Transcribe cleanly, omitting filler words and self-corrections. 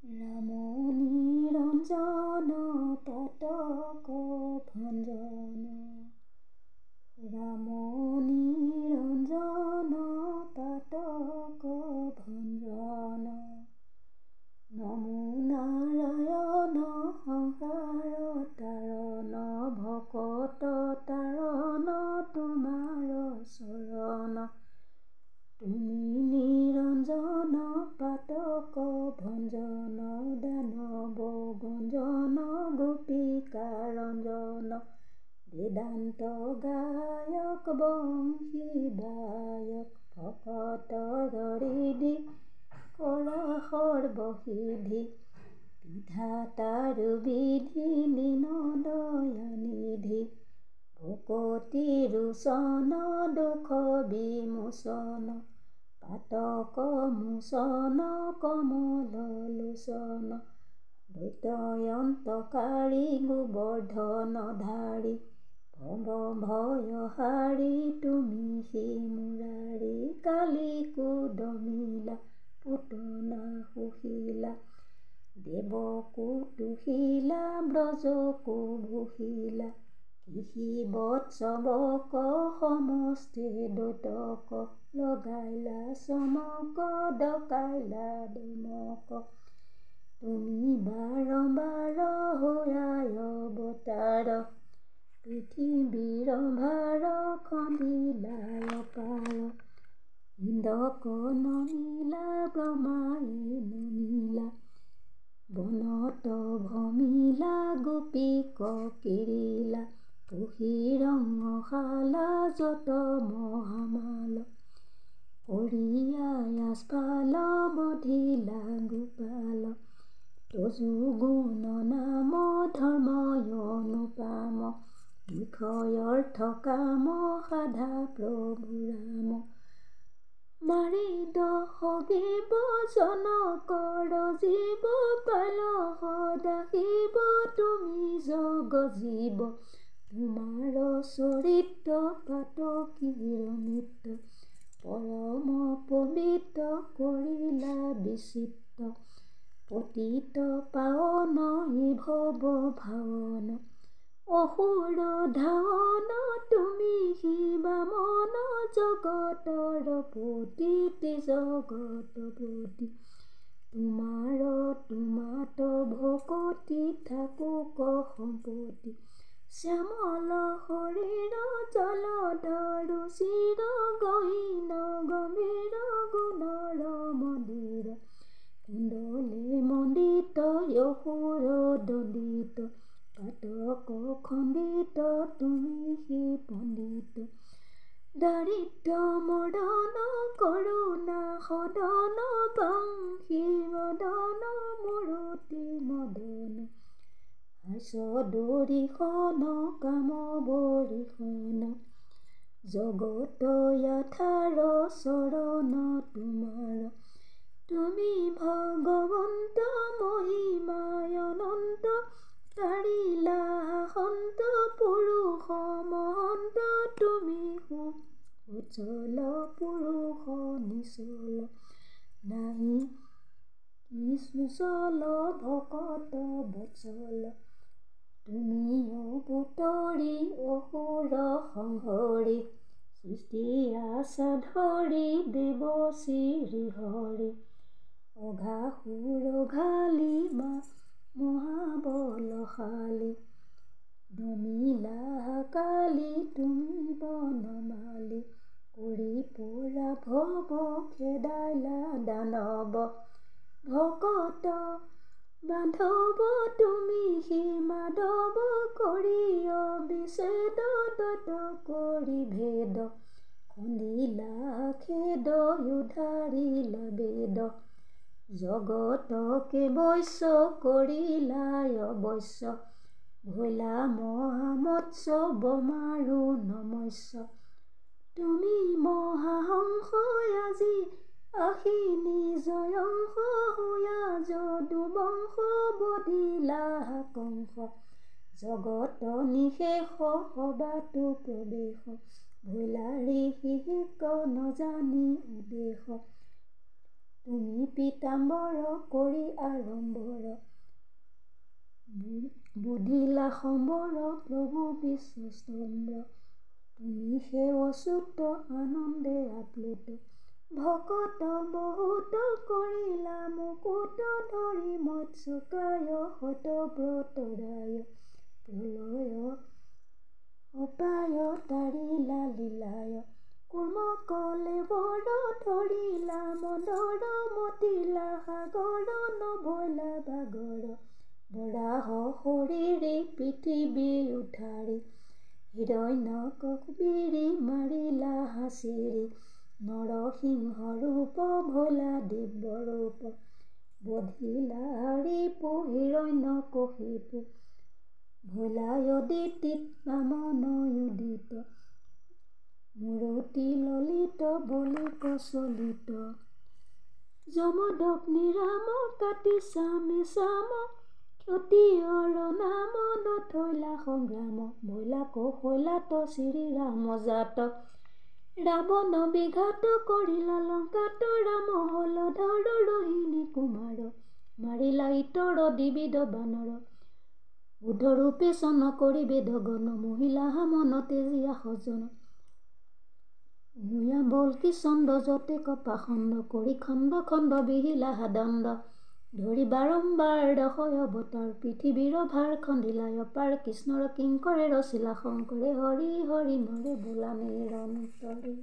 ৰাম নিৰঞ্জন পাতক ভঞ্জন ৰাম নিৰঞ্জন পাতক ভঞ্জন নমো নাৰায়ণ সংসাৰ তাৰণ ভকত তাৰণ তোমাৰ চৰণ তুমি নিৰঞ্জন পাতক ভঞ্জন দানৱ গঞ্জন গোপিকা ৰঞ্জন বেদান্ত গায়ক বংশী বায়ক ভকতৰ হৃদি কৰা সৰ্বসিদ্ধি বিধাতাৰ বিধি লীন দয়ানিধি ভকতি ৰোচন দুখ বিমোচন পাতক মোচন কমল লোচন দৈত্যয়ন্তকাৰী গোবৰ্ধনধাৰী ভৱ ভয়হাৰী তুমি সি মুৰাৰী কালী কুদমিলা পুতনা সুশীলা দেৱকো তুহিলা ব্ৰজকো ভূষিলা কৃষি বৎসৱক সমস্তে দৈতক লগাইলা চমক ডকাইলা দমক তুমি বাৰম্বাৰ হৈয়াই অৱতাৰ পৃথিৱীৰ ভাৰ খন্দিলা অপাৰ ইন্দ্ৰক নমিলা ব্ৰহ্মাই নমিলা বনত ভমিলা গোপীক কিৰিলা পহিৰঙশালা যত মহামাল কৰিয়াই আস্ফাল বধিলা গোপাল তজু গুণ নাম ধৰ্ময় অনুপাম বিষয়ৰ্থ কাম সাধা প্ৰভু ৰাম মাৰি দহগিব জনকৰ জীৱ পাল সদাশিৱ তুমি জগ জীৱ তোমাৰ চৰিত্ৰ পাতকীৰ নিত্য পৰম পবিত্ৰ কৰিলা বিচিত্ৰ পতিত পাৱন ভৱ ভাৱন অসুৰ ধাৱন তুমি শিৱামন জগতৰ পতি জগতপতি তোমাত ভকতি থাকুক সম্পত্তি শ্যামল শৰীৰ জলধৰ চিৰ গহীন গম্ভীৰ গুণৰ মন্দিৰ কুণ্ডলে মণ্ডিত অসুৰ দণ্ডিত পাতক খণ্ডিত তুমি সি পণ্ডিত দাৰিদ্ৰ মৰ্দন কৰোণা সদন বাংশী মদন মূৰতি মদন হাস্য দৰিখন কাম বৰিখন জগত ইয়াথাৰ চৰণ তোমাৰ তুমি ভগৱন্ত মহিমায় অনন্ত তাৰিলা সন্ত পুৰুষ মহন্ত তুমি সুচল পুৰুষ নিচল নাহি কি সুচল ভকত বচল তুমি অবতৰী অসুৰ সংহৰি সৃষ্টি আশা ধৰি দেৱ শ্ৰীহৰি অঘাসুৰ ঘালি মা মহাবলশালী দমিলা কালী তুমি বনমালী কৰি পৰা ভৱ খেদাইলা দানৱ ভকত বান্ধৱ তুমি সি মাধৱ কৰি অবিচ্ছেদ দত কৰি ভেদ খন্দিলা খেদ উধাৰিলা বেদ জগতকে বৈশ্য কৰিলা অৱশ্য ভৈলা মহামৎস্য বমাৰু নমস্য তুমি মহাহংস আজি আহি নিজয়ংশ হোয়া যদুবংশ বধিলা কংস জগত নিশেষ সবাতো প্ৰৱেশ ভৈলাৰী শিক নজানি উদেশ তুমি পীতাম্বৰ কৰি আড়ম্বৰ বুধিলা সম্বৰ প্ৰভু বিশ্বস্তম্বৰ তুমি সেৱ চুত আনন্দে আপ্লুত ভকত বহুত কৰিলা মুকুট ধৰি মৎস্যকায় শতব্ৰতৰায় প্ৰলয় অপায় তাৰিলা লীলায় কুৰ্ম কলে বৰ ধৰিলা মদৰ মতিলা সাগৰ নভৈলা বাগৰ বৰাহ শৰীৰে পৃথিৱী উঠাৰি হিৰণ্যক বিৰি মাৰিলা হাঁচিৰি নৰসিংহ ৰূপ ভোলা দিব্য ৰূপ বধিলা ৰিপু হিৰণ্যকশিপু ভোলায়দিতিত বামনয়োদিত মূৰতি ললিত বলি প্ৰচলিত যমদগ্নি ৰাম কাটি চামে চাম ক্ষতিয়ৰ নাম নথৈলা সংগ্ৰাম ভৈলা কৌশলাত শ্ৰীৰাম জাত ৰাৱণ বিঘাত কৰিলা লংকাত ৰাম হল ধৰ ৰোহিণী কুমাৰ মাৰিলা ইতৰ দ্বিবিধ বানৰ বুধৰূপে চন কৰি বেদগণ মহিলা হামন তেজীয়া সজন ভূঞা বল্কি চন্দ যতে কপাখণ্ড কৰি খণ্ড খণ্ড বিহিলা হাদণ্ড ধৰি বাৰম্বাৰ দশয় অৱতাৰ পৃথিৱীৰ ভাৰ খন্দিলাই অপাৰ কৃষ্ণৰ কিংকৰে ৰচিলা শংকৰে হৰি হৰি নৰে বোলা নিৰন্তৰে।